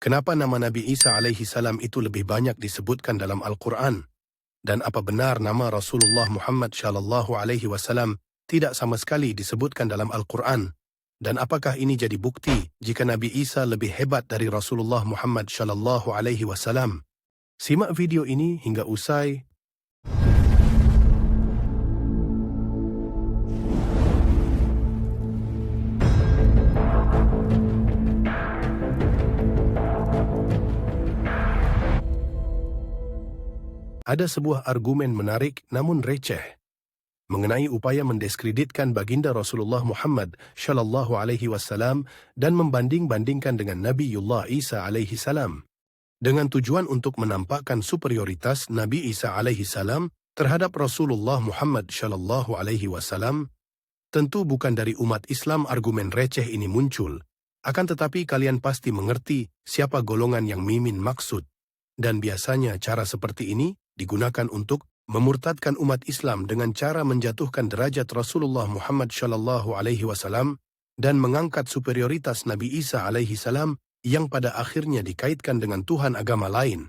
Kenapa nama Nabi Isa alaihi salam itu lebih banyak disebutkan dalam Al-Quran? Dan apa benar nama Rasulullah Muhammad sallallahu alaihi wasallam tidak sama sekali disebutkan dalam Al-Quran? Dan apakah ini jadi bukti jika Nabi Isa lebih hebat dari Rasulullah Muhammad sallallahu alaihi wasallam? Simak video ini hingga usai. Ada sebuah argumen menarik namun receh mengenai upaya mendiskreditkan baginda Rasulullah Muhammad sallallahu alaihi wasallam dan membanding-bandingkan dengan Nabiullah Isa alaihi salam dengan tujuan untuk menampakkan superioritas Nabi Isa alaihi salam terhadap Rasulullah Muhammad sallallahu alaihi wasallam. Tentu bukan dari umat Islam argumen receh ini muncul, akan tetapi kalian pasti mengerti siapa golongan yang mimin maksud, dan biasanya cara seperti ini digunakan untuk memurtadkan umat Islam dengan cara menjatuhkan derajat Rasulullah Muhammad sallallahu alaihi wasallam dan mengangkat superioritas Nabi Isa alaihi salam yang pada akhirnya dikaitkan dengan Tuhan agama lain.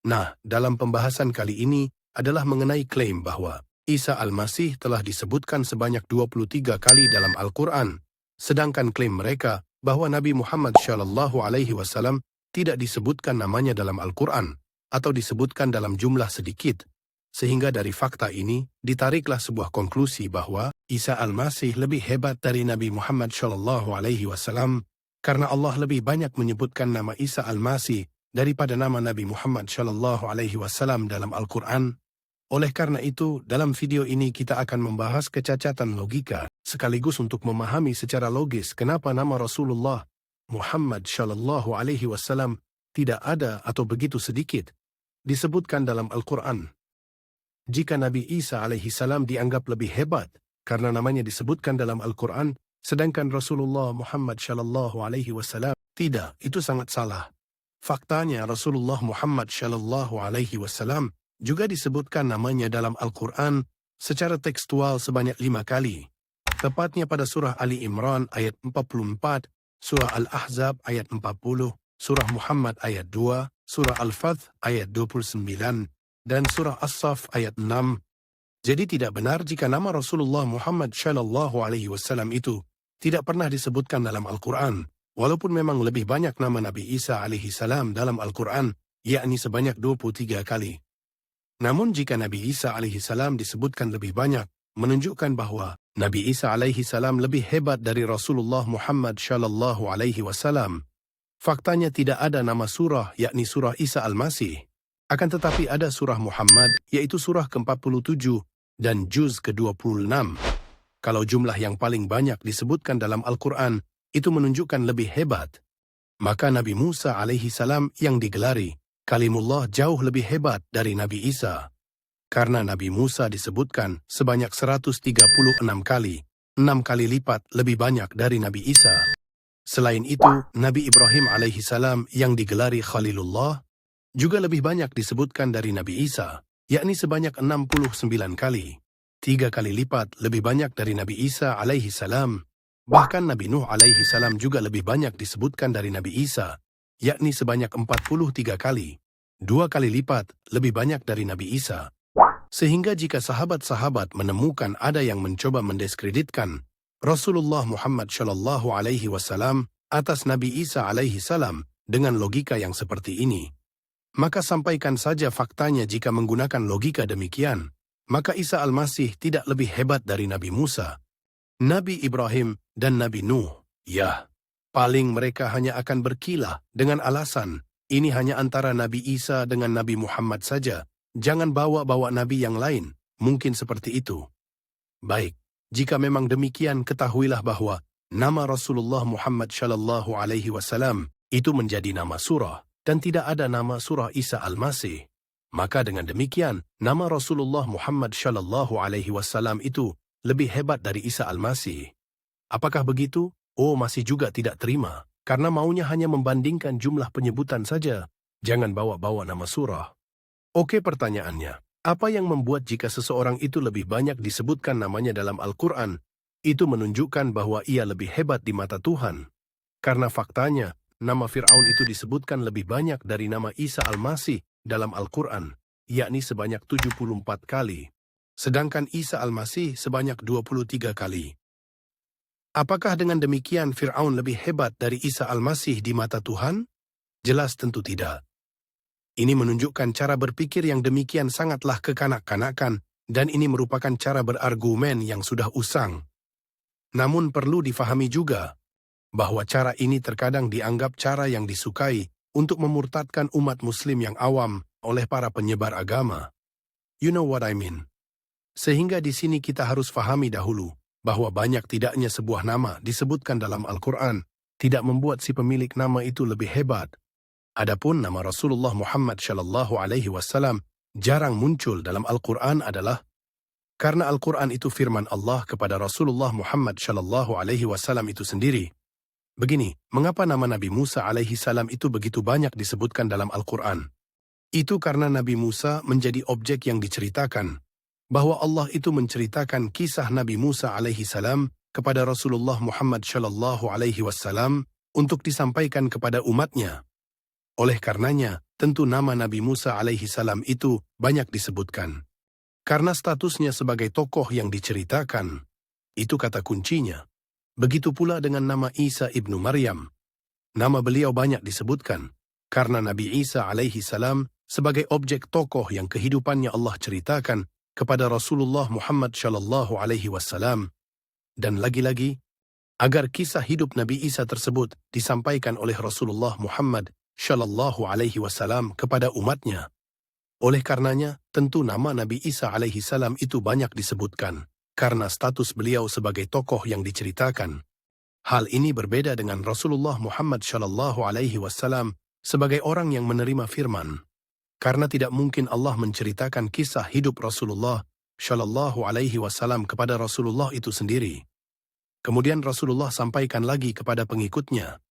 Nah, dalam pembahasan kali ini adalah mengenai klaim bahwa Isa Al-Masih telah disebutkan sebanyak 23 kali dalam Al-Quran, sedangkan klaim mereka bahwa Nabi Muhammad sallallahu alaihi wasallam tidak disebutkan namanya dalam Al-Quran atau disebutkan dalam jumlah sedikit. Sehingga dari fakta ini ditariklah sebuah konklusi bahwa Isa Al-Masih lebih hebat dari Nabi Muhammad sallallahu alaihi wasallam karena Allah lebih banyak menyebutkan nama Isa Al-Masih daripada nama Nabi Muhammad sallallahu alaihi wasallam dalam Al-Quran. Oleh karena itu, dalam video ini kita akan membahas kecacatan logika sekaligus untuk memahami secara logis kenapa nama Rasulullah Muhammad sallallahu alaihi wasallam tidak ada atau begitu sedikit disebutkan dalam Al-Quran. Jika Nabi Isa alaihi salam dianggap lebih hebat karena namanya disebutkan dalam Al-Quran, sedangkan Rasulullah Muhammad sallallahu alaihi wasallam tidak, itu sangat salah. Faktanya Rasulullah Muhammad sallallahu alaihi wasallam juga disebutkan namanya dalam Al-Quran secara tekstual sebanyak 5 kali. Tepatnya pada surah Ali Imran ayat 44, surah Al-Ahzab ayat 40, surah Muhammad ayat 2, surah Al-Fath ayat 29, dan surah As-Saff ayat 6. Jadi tidak benar jika nama Rasulullah Muhammad sallallahu alaihi wasallam itu tidak pernah disebutkan dalam Al-Quran, walaupun memang lebih banyak nama Nabi Isa alaihi salam dalam Al-Quran, yakni sebanyak 23 kali. Namun jika Nabi Isa alaihi salam disebutkan lebih banyak, menunjukkan bahwa Nabi Isa alaihi salam lebih hebat dari Rasulullah Muhammad sallallahu alaihi wasallam. Faktanya tidak ada nama surah, yakni surah Isa Al-Masih. Akan tetapi ada surah Muhammad, yaitu surah ke-47 dan juz ke-26. Kalau jumlah yang paling banyak disebutkan dalam Al-Quran, itu menunjukkan lebih hebat. Maka Nabi Musa alaihi salam yang digelari Kalimullah jauh lebih hebat dari Nabi Isa. Karena Nabi Musa disebutkan sebanyak 136 kali, 6 kali lipat lebih banyak dari Nabi Isa. Selain itu, Nabi Ibrahim alaihi salam yang digelari Khalilullah juga lebih banyak disebutkan dari Nabi Isa, yakni sebanyak 69 kali. 3 kali lipat lebih banyak dari Nabi Isa alaihi salam. Bahkan Nabi Nuh alaihi salam juga lebih banyak disebutkan dari Nabi Isa, yakni sebanyak 43 kali. 2 kali lipat lebih banyak dari Nabi Isa. Sehingga jika sahabat-sahabat menemukan ada yang mencoba mendiskreditkan Rasulullah Muhammad sallallahu alaihi wasallam atas Nabi Isa alaihi salam dengan logika yang seperti ini, maka sampaikan saja faktanya. Jika menggunakan logika demikian, maka Isa Al-Masih tidak lebih hebat dari Nabi Musa, Nabi Ibrahim, dan Nabi Nuh. Ya, paling mereka hanya akan berkilah dengan alasan, ini hanya antara Nabi Isa dengan Nabi Muhammad saja, jangan bawa-bawa Nabi yang lain, mungkin seperti itu. Baik, jika memang demikian, ketahuilah bahwa nama Rasulullah Muhammad sallallahu alaihi wasallam itu menjadi nama surah, dan tidak ada nama surah Isa Al-Masih. Maka dengan demikian, nama Rasulullah Muhammad sallallahu alaihi wasallam itu lebih hebat dari Isa Al-Masih. Apakah begitu? Oh, masih juga tidak terima, karena maunya hanya membandingkan jumlah penyebutan saja. Jangan bawa-bawa nama surah. Oke, pertanyaannya, apa yang membuat jika seseorang itu lebih banyak disebutkan namanya dalam Al-Quran, itu menunjukkan bahwa ia lebih hebat di mata Tuhan? Karena faktanya, nama Fir'aun itu disebutkan lebih banyak dari nama Isa Al-Masih dalam Al-Quran, yakni sebanyak 74 kali. Sedangkan Isa Al-Masih sebanyak 23 kali. Apakah dengan demikian Fir'aun lebih hebat dari Isa Al-Masih di mata Tuhan? Jelas tentu tidak. Ini menunjukkan cara berpikir yang demikian sangatlah kekanak-kanakan, dan ini merupakan cara berargumen yang sudah usang. Namun perlu difahami juga, bahwa cara ini terkadang dianggap cara yang disukai untuk memurtadkan umat muslim yang awam oleh para penyebar agama. You know what I mean? Sehingga di sini kita harus fahami dahulu, bahwa banyak tidaknya sebuah nama disebutkan dalam Al-Quran, tidak membuat si pemilik nama itu lebih hebat. Adapun nama Rasulullah Muhammad SAW jarang muncul dalam Al-Quran adalah karena Al-Quran itu firman Allah kepada Rasulullah Muhammad SAW itu sendiri. Begini, mengapa nama Nabi Musa alaihissalam itu begitu banyak disebutkan dalam Al-Quran? Itu karena Nabi Musa menjadi objek yang diceritakan, bahwa Allah itu menceritakan kisah Nabi Musa alaihissalam kepada Rasulullah Muhammad SAW untuk disampaikan kepada umatnya. Oleh karenanya, tentu nama Nabi Musa alaihissalam itu banyak disebutkan. Karena statusnya sebagai tokoh yang diceritakan, itu kata kuncinya. Begitu pula dengan nama Isa ibnu Maryam. Nama beliau banyak disebutkan, karena Nabi Isa alaihissalam sebagai objek tokoh yang kehidupannya Allah ceritakan kepada Rasulullah Muhammad SAW. Dan lagi-lagi, agar kisah hidup Nabi Isa tersebut disampaikan oleh Rasulullah Muhammad SAW kepada umatnya. Oleh karenanya, tentu nama Nabi Isa alaihissalam itu banyak disebutkan, karena status beliau sebagai tokoh yang diceritakan. Hal ini berbeda dengan Rasulullah Muhammad SAW sebagai orang yang menerima firman. Karena tidak mungkin Allah menceritakan kisah hidup Rasulullah SAW kepada Rasulullah itu sendiri. Kemudian Rasulullah sampaikan lagi kepada pengikutnya,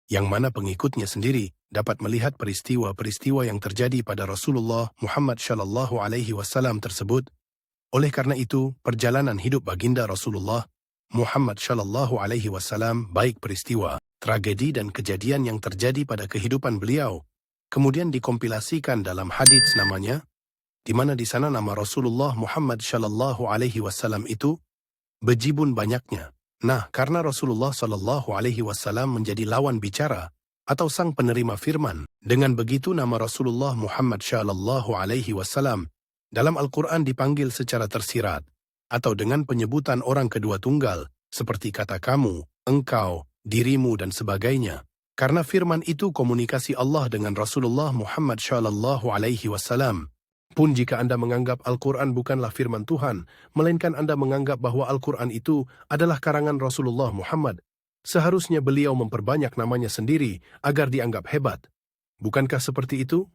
yang mana pengikutnya sendiri dapat melihat peristiwa-peristiwa yang terjadi pada Rasulullah Muhammad SAW tersebut. Oleh karena itu, perjalanan hidup baginda Rasulullah Muhammad SAW baik peristiwa, tragedi dan kejadian yang terjadi pada kehidupan beliau, kemudian dikompilasikan dalam hadits namanya, di mana di sana nama Rasulullah Muhammad SAW itu bejibun banyaknya. Nah, karena Rasulullah SAW menjadi lawan bicara atau sang penerima firman, dengan begitu nama Rasulullah Muhammad SAW dalam Al-Quran dipanggil secara tersirat, atau dengan penyebutan orang kedua tunggal, seperti kata kamu, engkau, dirimu dan sebagainya. Karena firman itu komunikasi Allah dengan Rasulullah Muhammad SAW. Pun jika Anda menganggap Al-Quran bukanlah firman Tuhan, melainkan Anda menganggap bahwa Al-Quran itu adalah karangan Rasulullah Muhammad, seharusnya beliau memperbanyak namanya sendiri agar dianggap hebat. Bukankah seperti itu?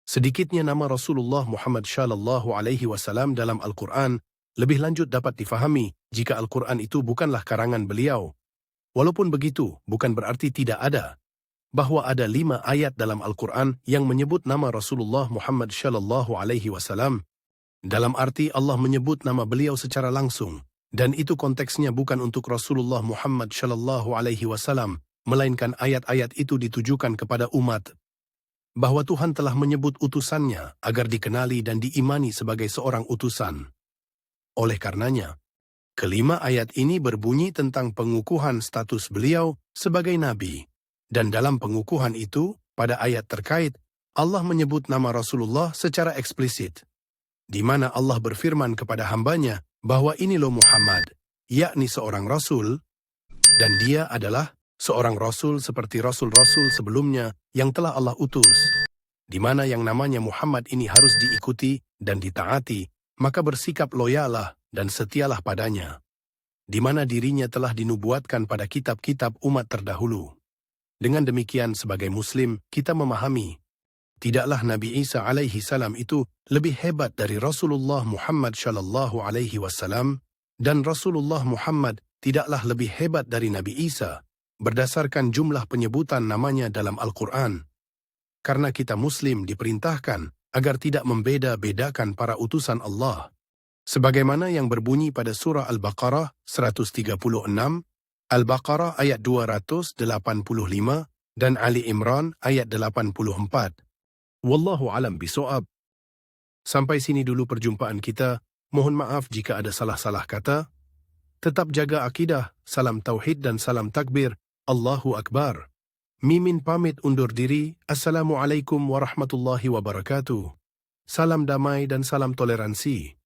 Sedikitnya nama Rasulullah Muhammad SAW dalam Al-Quran lebih lanjut dapat difahami jika Al-Quran itu bukanlah karangan beliau. Walaupun begitu, bukan berarti tidak ada, bahwa ada 5 ayat dalam Al-Quran yang menyebut nama Rasulullah Muhammad SAW. Dalam arti Allah menyebut nama beliau secara langsung, dan itu konteksnya bukan untuk Rasulullah Muhammad SAW, melainkan ayat-ayat itu ditujukan kepada umat, bahwa Tuhan telah menyebut utusannya agar dikenali dan diimani sebagai seorang utusan. Oleh karenanya, kelima ayat ini berbunyi tentang pengukuhan status beliau sebagai nabi. Dan dalam pengukuhan itu, pada ayat terkait, Allah menyebut nama Rasulullah secara eksplisit, di mana Allah berfirman kepada hambanya bahwa ini loh Muhammad, yakni seorang Rasul, dan dia adalah seorang Rasul seperti Rasul-Rasul sebelumnya yang telah Allah utus, di mana yang namanya Muhammad ini harus diikuti dan ditaati, maka bersikap loyalah dan setialah padanya, di mana dirinya telah dinubuatkan pada kitab-kitab umat terdahulu. Dengan demikian sebagai Muslim, kita memahami, tidaklah Nabi Isa alaihissalam itu lebih hebat dari Rasulullah Muhammad SAW, dan Rasulullah Muhammad tidaklah lebih hebat dari Nabi Isa, berdasarkan jumlah penyebutan namanya dalam Al-Quran. Karena kita Muslim diperintahkan agar tidak membeda-bedakan para utusan Allah. Sebagaimana yang berbunyi pada surah Al-Baqarah 136, Al-Baqarah ayat 285, dan Ali Imran ayat 84. Wallahu alam bisawab. Sampai sini dulu perjumpaan kita. Mohon maaf jika ada salah-salah kata. Tetap jaga akidah. Salam tauhid dan salam takbir. Allahu Akbar. Mimin pamit undur diri. Assalamualaikum warahmatullahi wabarakatuh. Salam damai dan salam toleransi.